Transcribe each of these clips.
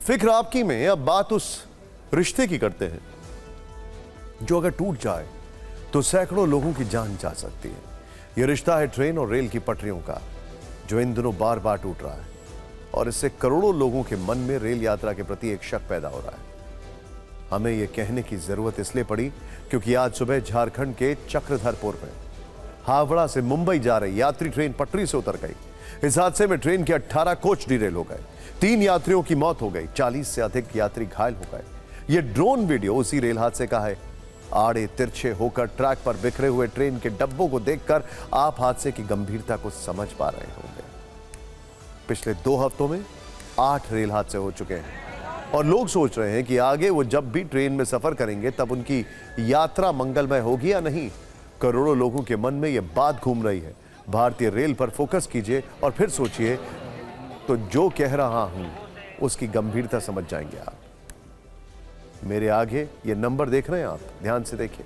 फिक्र आपकी में अब बात उस रिश्ते की करते हैं जो अगर टूट जाए तो सैकड़ों लोगों की जान जा सकती है। यह रिश्ता है ट्रेन और रेल की पटरियों का, जो इन दिनों बार बार टूट रहा है और इससे करोड़ों लोगों के मन में रेल यात्रा के प्रति एक शक पैदा हो रहा है। हमें यह कहने की जरूरत इसलिए पड़ी क्योंकि आज सुबह झारखंड के चक्रधरपुर में हावड़ा से मुंबई जा रही यात्री ट्रेन पटरी से उतर गई। इस हादसे में ट्रेन के 18 कोच डिरेल हो गए, 3 यात्रियों की मौत हो गई, 40 से अधिक यात्री घायल हो गए। यह ड्रोन वीडियो उसी रेल हादसे का है। आड़े तिरछे होकर ट्रैक पर बिखरे हुए ट्रेन के डब्बों को देखकर आप हादसे की गंभीरता को समझ पा रहे होंगे। पिछले 2 हफ्तों में 8 रेल हादसे हो चुके हैं और लोग सोच रहे हैं कि आगे वो जब भी ट्रेन में सफर करेंगे तब उनकी यात्रा मंगलमय होगी या नहीं। करोड़ों लोगों के मन में यह बात घूम रही है। भारतीय रेल पर फोकस कीजिए और फिर सोचिए तो जो कह रहा हूं उसकी गंभीरता समझ जाएंगे आप। मेरे आगे ये नंबर देख रहे हैं आप, ध्यान से देखिए।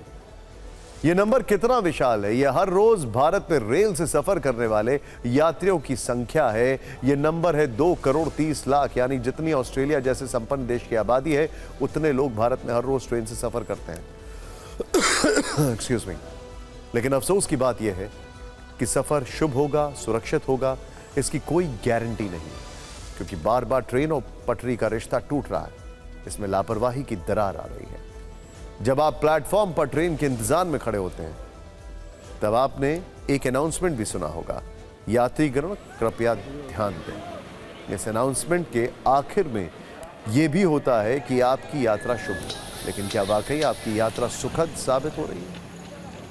ये नंबर कितना विशाल है। यह हर रोज भारत में रेल से सफर करने वाले यात्रियों की संख्या है। यह नंबर है 2 करोड़ 30 लाख, यानी जितनी ऑस्ट्रेलिया जैसे संपन्न देश की आबादी है उतने लोग भारत में हर रोज ट्रेन से सफर करते हैं। Excuse me. लेकिन अफसोस की बात यह है कि सफर शुभ होगा, सुरक्षित होगा, इसकी कोई गारंटी नहीं, क्योंकि बार बार ट्रेन और पटरी का रिश्ता टूट रहा है। इसमें लापरवाही की दरार आ रही है। जब आप प्लेटफॉर्म पर ट्रेन के इंतजार में खड़े होते हैं तब आपने एक अनाउंसमेंट भी सुना होगा, यात्रीगण कृपया ध्यान दें। इस अनाउंसमेंट के आखिर में यह भी होता है कि आपकी यात्रा शुभ हो। लेकिन क्या वाकई आपकी यात्रा सुखद साबित हो रही है?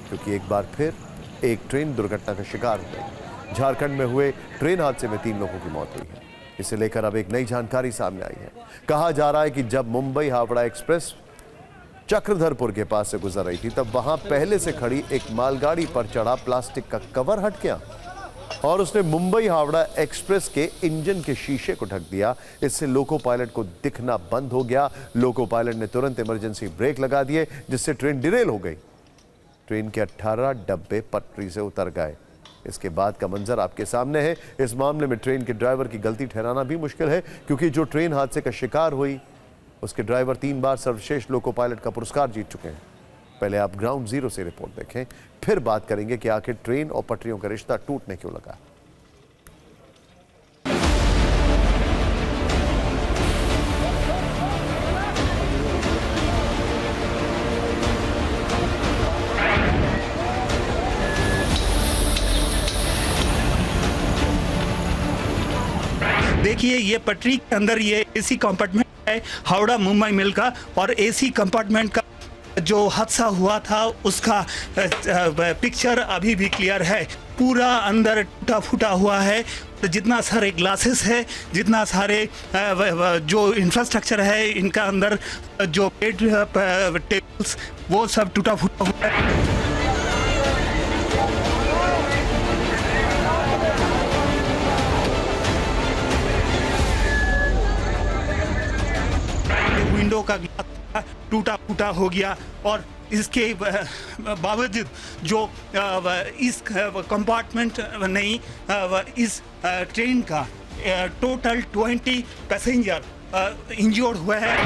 क्योंकि एक बार फिर एक ट्रेन दुर्घटना का शिकार हो गई। झारखंड में हुए ट्रेन हादसे में 3 लोगों की मौत हुई है। इसे लेकर अब एक नई जानकारी सामने आई है। कहा जा रहा है कि जब मुंबई हावड़ा एक्सप्रेस चक्रधरपुर के पास से गुजर रही थी तब वहां पहले से खड़ी एक मालगाड़ी पर चढ़ा प्लास्टिक का कवर हट गया और उसने मुंबई हावड़ा एक्सप्रेस के इंजन के शीशे को ढक दिया। इससे लोको पायलट को दिखना बंद हो गया। लोको पायलट ने तुरंत इमरजेंसी ब्रेक लगा दिए, जिससे ट्रेन डिरेल हो गई। ट्रेन के 18 डब्बे पटरी से उतर गए। इसके बाद का मंजर आपके सामने है। इस मामले में ट्रेन के ड्राइवर की गलती ठहराना भी मुश्किल है, क्योंकि जो ट्रेन हादसे का शिकार हुई उसके ड्राइवर 3 बार सर्वश्रेष्ठ लोको पायलट का पुरस्कार जीत चुके हैं। पहले आप ग्राउंड जीरो से रिपोर्ट देखें, फिर बात करेंगे कि आखिर ट्रेन और पटरियों का रिश्ता टूटने क्यों लगा। देखिए, ये पटरी के अंदर ये एसी कंपार्टमेंट है हावड़ा मुंबई मेल का, और एसी कंपार्टमेंट का जो हादसा हुआ था उसका पिक्चर अभी भी क्लियर है। पूरा अंदर टूटा फूटा हुआ है। जितना सारे ग्लासेस है, जितना सारे जो इंफ्रास्ट्रक्चर है इनका अंदर, जो बेड टेबल्स, वो सब टूटा फूटा हुआ है। विंडो का ग्लास टूटा फूटा हो गया और इसके बावजूद जो इस कंपार्टमेंट नहीं, इस ट्रेन का टोटल 20 पैसेंजर इंजर्ड हुए हैं।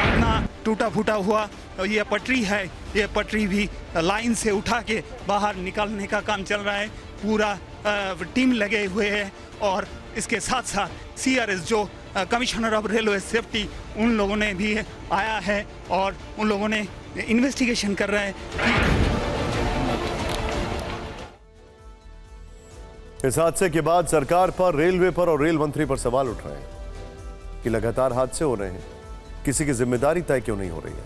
इतना टूटा फूटा हुआ ये पटरी है, ये पटरी भी लाइन से उठा के बाहर निकालने का काम चल रहा है। पूरा टीम लगे हुए हैं और इसके साथ साथ सीआरएस जो कमिश्नर ऑफ रेलवे सेफ्टी, उन लोगों ने भी आया है और उन लोगों ने इन्वेस्टिगेशन कर रहे हैं। इस हादसे के बाद सरकार पर, रेलवे पर और रेल मंत्री पर सवाल उठ रहे हैं कि लगातार हादसे हो रहे हैं, किसी की जिम्मेदारी तय क्यों नहीं हो रही है।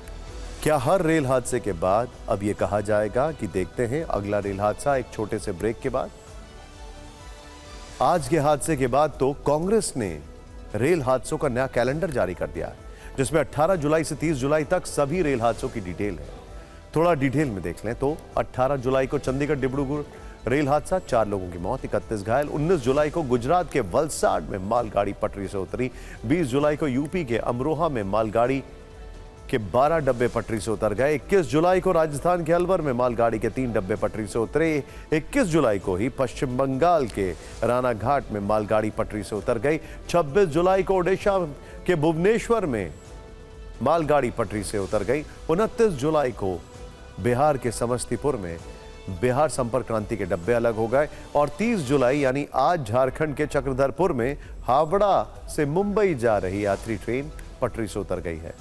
क्या हर रेल हादसे के बाद अब यह कहा जाएगा कि देखते हैं अगला रेल हादसा एक छोटे से ब्रेक के बाद? आज के हादसे के बाद तो कांग्रेस ने रेल हादसों का नया कैलेंडर जारी कर दिया है, जिसमें 18 जुलाई से 30 जुलाई तक सभी रेल हादसों की डिटेल है। थोड़ा डिटेल में देख लें तो 18 जुलाई को चंडीगढ़ डिब्रूगढ़ रेल हादसा, 4 लोगों की मौत, 31 घायल। 19 जुलाई को गुजरात के वलसाड में मालगाड़ी पटरी से उतरी। 20 जुलाई को यूपी के अमरोहा में मालगाड़ी के 12 डब्बे पटरी से उतर गए। 21 जुलाई को राजस्थान के अलवर में मालगाड़ी के 3 डब्बे पटरी से उतरे। 21 जुलाई को ही पश्चिम बंगाल के रानाघाट में मालगाड़ी पटरी से उतर गई। 26 जुलाई को ओडिशा के भुवनेश्वर में मालगाड़ी पटरी से उतर गई। 29 जुलाई को बिहार के समस्तीपुर में बिहार संपर्क क्रांति के डब्बे अलग हो गए और 30 जुलाई यानी आज झारखंड के चक्रधरपुर में हावड़ा से मुंबई जा रही यात्री ट्रेन पटरी से उतर गई है।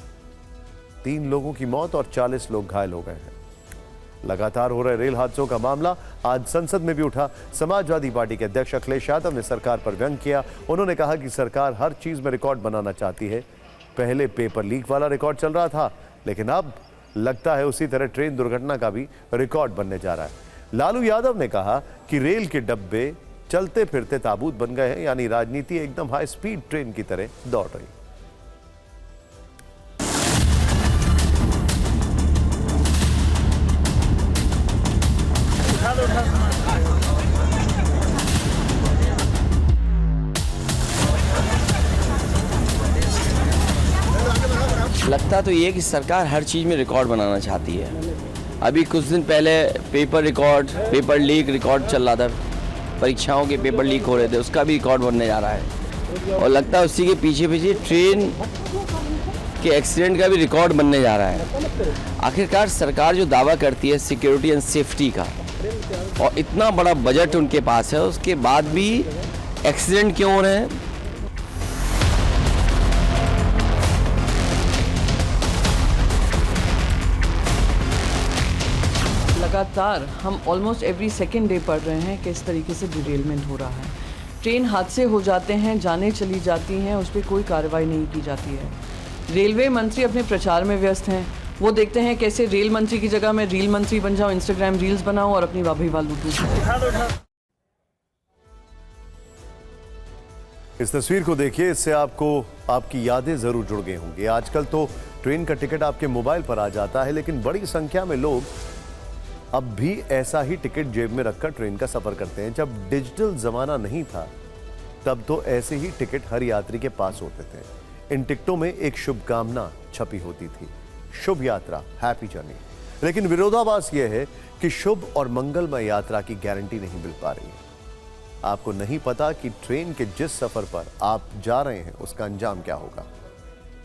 3 लोगों की मौत और 40 लोग घायल हो गए हैं। लगातार हो रहे रेल हादसों का मामला आज संसद में भी उठा। समाजवादी पार्टी के अध्यक्ष अखिलेश यादव ने सरकार पर व्यंग किया। उन्होंने कहा कि सरकार हर चीज में रिकॉर्ड बनाना चाहती है। पहले पेपर लीक वाला रिकॉर्ड चल रहा था, लेकिन अब लगता है उसी तरह ट्रेन दुर्घटना का भी रिकॉर्ड बनने जा रहा है। लालू यादव ने कहा कि रेल के डब्बे चलते फिरते ताबूत बन गए हैं, यानी राजनीति एकदम हाई स्पीड ट्रेन की तरह दौड़ रही। लगता तो ये कि सरकार हर चीज़ में रिकॉर्ड बनाना चाहती है। अभी कुछ दिन पहले paper record, paper leak record चल रहा था, परीक्षाओं के पेपर लीक हो रहे थे, उसका भी रिकॉर्ड बनने जा रहा है। और लगता है उसी के पीछे पीछे ट्रेन के एक्सीडेंट का भी रिकॉर्ड बनने जा रहा है। आखिरकार सरकार जो दावा करती है सिक्योरिटी एंड सेफ्टी का, और इतना बड़ा बजट उनके पास है, उसके बाद भी एक्सीडेंट क्यों हो रहे हैं? लगातार हम ऑलमोस्ट एवरी सेकेंड डे पढ़ रहे हैं कि इस तरीके से डिरेलमेंट हो रहा है। ट्रेन हादसे हो जाते हैं, जानें चली जाती हैं, उस पर कोई कार्रवाई नहीं की जाती है। रेलवे मंत्री अपने प्रचार में व्यस्त हैं। वो देखते हैं कैसे रेल मंत्री की जगह मैं रील मंत्री बन जाऊं, इंस्टाग्राम रील्स बनाऊं और अपनी वाह लूटूं। इस तस्वीर को देखिए, इससे आपको आपकी यादें जरूर जुड़ गई होंगी। आजकल तो ट्रेन का टिकट आपके मोबाइल पर आ जाता है, लेकिन बड़ी संख्या में लोग अब भी ऐसा ही टिकट जेब में रखकर ट्रेन का सफर करते हैं। जब डिजिटल जमाना नहीं था, तब तो ऐसे ही टिकट हर यात्री के पास होते थे। इन टिकटों में एक शुभकामना छपी होती थी, शुभ यात्रा, हैप्पी जर्नी। लेकिन विरोधाभास यह है कि शुभ और मंगलमय यात्रा की गारंटी नहीं मिल पा रही है। आपको नहीं पता कि ट्रेन के जिस सफर पर आप जा रहे हैं उसका अंजाम क्या होगा।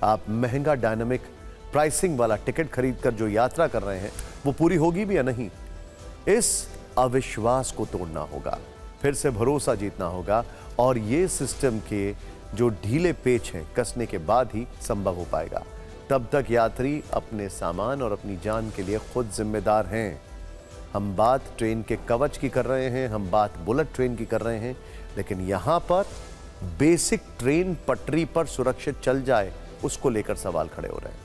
आप महंगा डायनामिक प्राइसिंग वाला टिकट खरीदकर जो यात्रा कर रहे हैं वो पूरी होगी भी या नहीं। इस अविश्वास को तोड़ना होगा, फिर से भरोसा जीतना होगा, और ये सिस्टम के जो ढीले पेच हैं कसने के बाद ही संभव हो पाएगा। तब तक यात्री अपने सामान और अपनी जान के लिए खुद जिम्मेदार हैं। हम बात ट्रेन के कवच की कर रहे हैं, हम बात बुलेट ट्रेन की कर रहे हैं, लेकिन यहां पर बेसिक ट्रेन पटरी पर सुरक्षित चल जाए उसको लेकर सवाल खड़े हो रहे हैं।